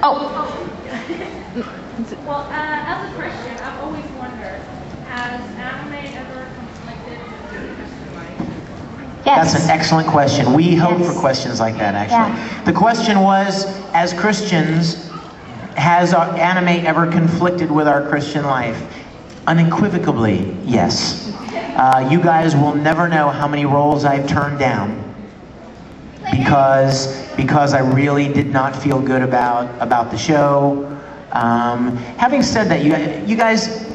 Oh. Well, as a Christian, I've always wondered, has anime ever conflicted with your Christian life? Yes. That's an excellent question. We hope for questions like that, actually. Yeah. The question was, as Christians, has our anime ever conflicted with our Christian life? Unequivocally, yes. You guys will never know how many roles I've turned down because I really did not feel good about the show. Having said that, you guys,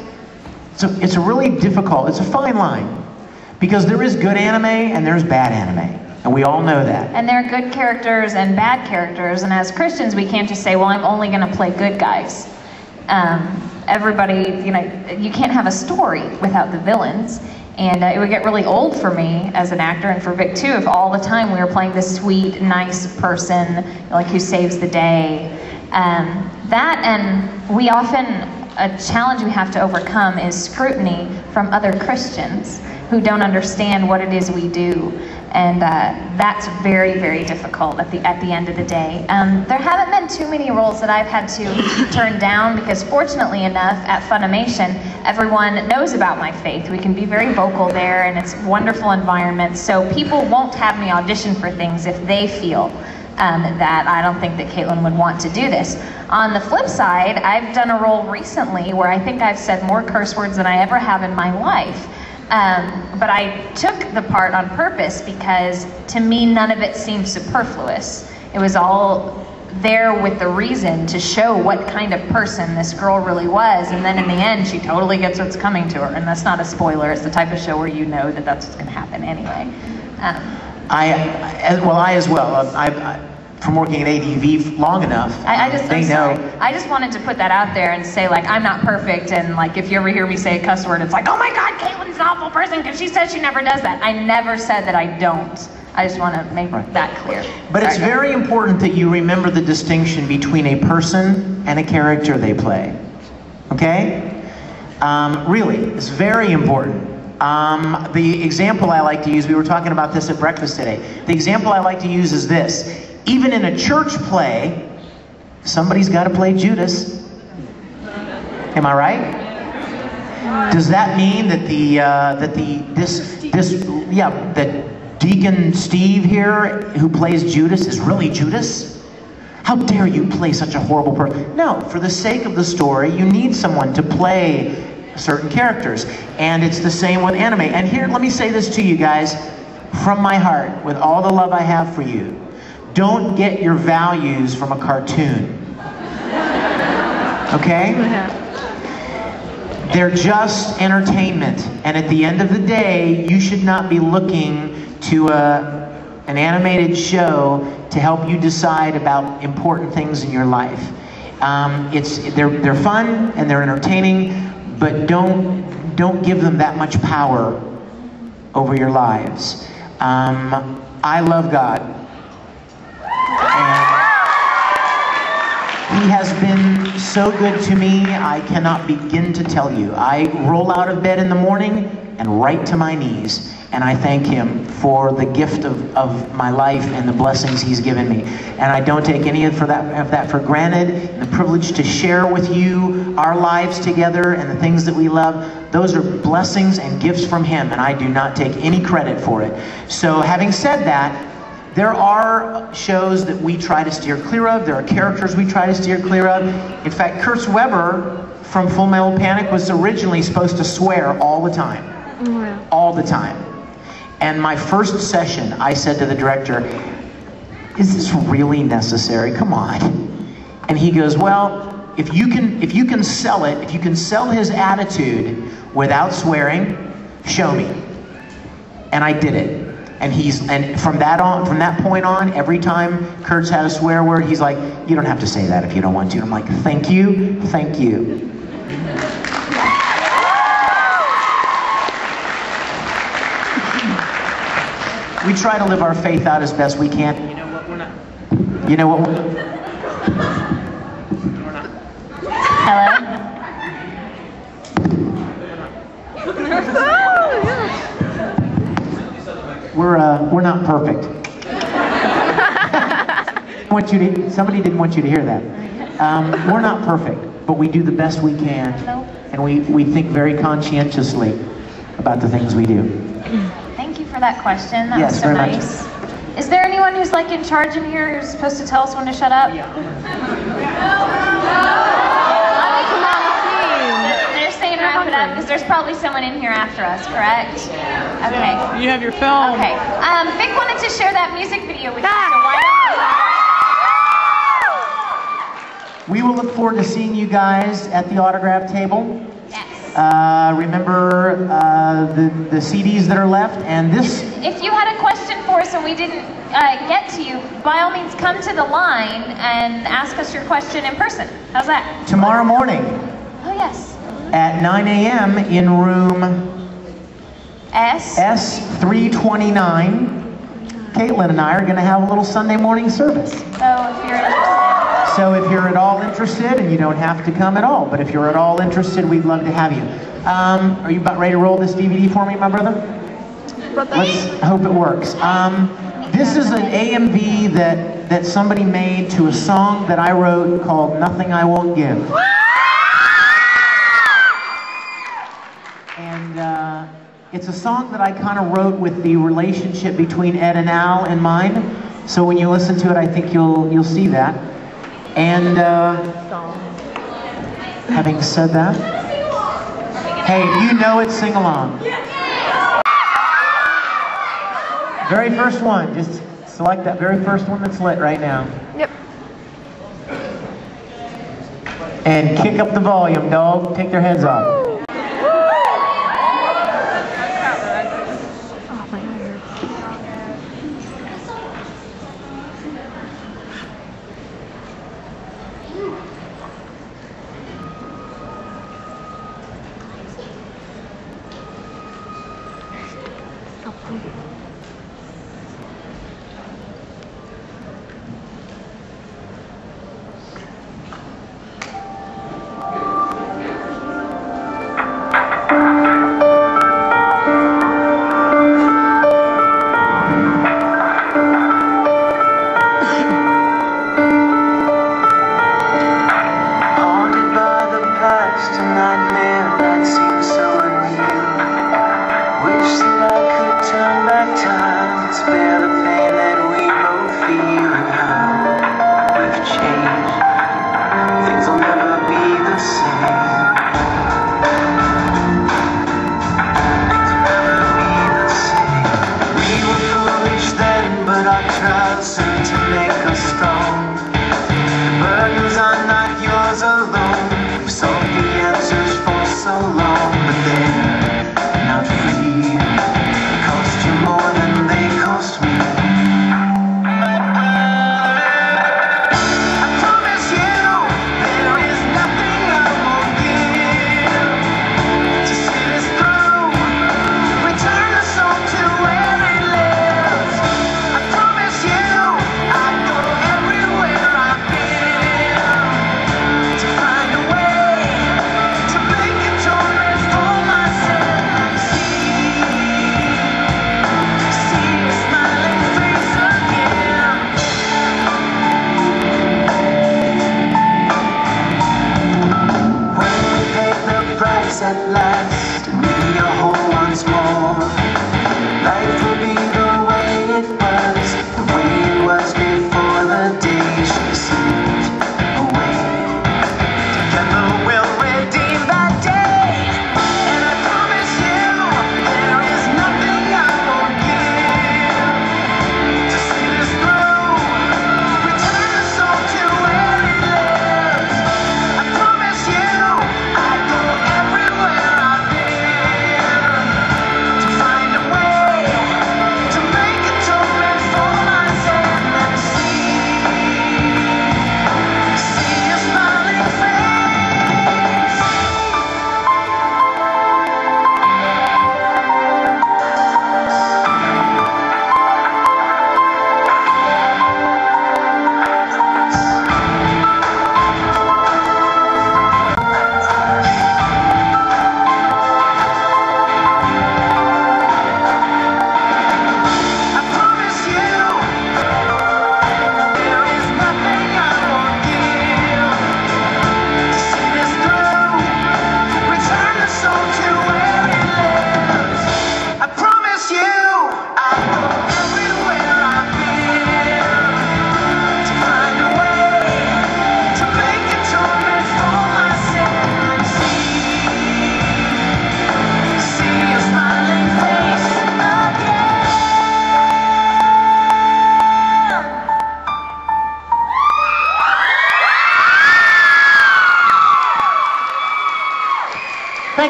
it's a really difficult, it's a fine line, because there is good anime and there's bad anime, and we all know that. And there are good characters and bad characters, and as Christians we can't just say, well, I'm only going to play good guys. Everybody, you can't have a story without the villains. And it would get really old for me as an actor, and for Vic too, if all the time we were playing this sweet, nice person, like who saves the day. That, and we often, a challenge we have to overcome is scrutiny from other Christians who don't understand what it is we do. And that's very, very difficult at the end of the day. There haven't been too many roles that I've had to turn down, because fortunately enough at Funimation, everyone knows about my faith. We can be very vocal there, and it's a wonderful environment. So people won't have me audition for things if they feel that I don't think that Caitlin would want to do this. On the flip side, I've done a role recently where I think I've said more curse words than I ever have in my life. But I took the part on purpose because, to me, none of it seemed superfluous. It was all there with the reason to show what kind of person this girl really was, and then in the end, she totally gets what's coming to her. And that's not a spoiler, it's the type of show where you know that that's what's going to happen anyway. I as well. From working at ADV long enough, they know. I just wanted to put that out there and say, like, I'm not perfect, and like, if you ever hear me say a cuss word, it's like, oh my God, Caitlin's an awful person because she says she never does that. I never said that I don't. I just want to make that clear. But it's very important that you remember the distinction between a person and a character they play. Okay? Really, it's very important. The example I like to use, we were talking about this at breakfast today. The example I like to use is this. Even in a church play, somebody's got to play Judas. Am I right? Does that mean that that Deacon Steve here, who plays Judas, is really Judas? How dare you play such a horrible person? No, for the sake of the story, you need someone to play certain characters. And it's the same with anime. And here, let me say this to you guys, from my heart, with all the love I have for you. Don't get your values from a cartoon. Okay? They're just entertainment. And at the end of the day, you should not be looking to an animated show to help you decide about important things in your life. They're fun and they're entertaining, but don't give them that much power over your lives. I love God. And He has been so good to me, I cannot begin to tell you. I roll out of bed in the morning and right to my knees, and I thank Him for the gift of my life and the blessings He's given me. And I don't take any of that for granted. And the privilege to share with you our lives together and the things that we love, those are blessings and gifts from Him, and I do not take any credit for it. So having said that, there are shows that we try to steer clear of. There are characters we try to steer clear of. In fact, Kurt Weber from Full Metal Panic was originally supposed to swear all the time. Wow. All the time. And my first session, I said to the director, is this really necessary? Come on. And he goes, well, if you can sell it, if you can sell his attitude without swearing, show me. And I did it. And from that point on, every time Kurt's had a swear word, he's like, you don't have to say that if you don't want to. And I'm like, thank you, thank you. We try to live our faith out as best we can. You know what, we're not. You know what, we're not. Hello? We're not perfect. Somebody didn't want you to hear that. We're not perfect, but we do the best we can. And we think very conscientiously about the things we do. Thank you for that question. That Yes, was so very nice. Is there anyone who's like in charge in here who's supposed to tell us when to shut up? Yeah. They're saying wrap it up because there's probably someone in here after us, correct? Okay. You have your film. Okay. Vic wanted to share that music video with you, so why don't We will look forward to seeing you guys at the autograph table. Yes. Remember the CDs that are left, and this... If you had a question for us and we didn't get to you, by all means come to the line and ask us your question in person. How's that? Tomorrow morning Oh, yes. at 9 a.m. in room S. S329, Caitlin and I are going to have a little Sunday morning service. So if you're interested. So if you're at all interested, and you don't have to come at all, but if you're at all interested, we'd love to have you. Are you about ready to roll this DVD for me, my brother? Let's hope it works. This is an AMV that somebody made to a song that I wrote called Nothing I Won't Give. And it's a song that I kind of wrote with the relationship between Ed and Al in mind. So when you listen to it, I think you'll see that. And having said that, hey, you know it, sing along. Very first one, just select that very first one that's lit right now. Yep. And kick up the volume, dog. Take their heads off. Everywhere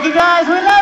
Thank you guys. We love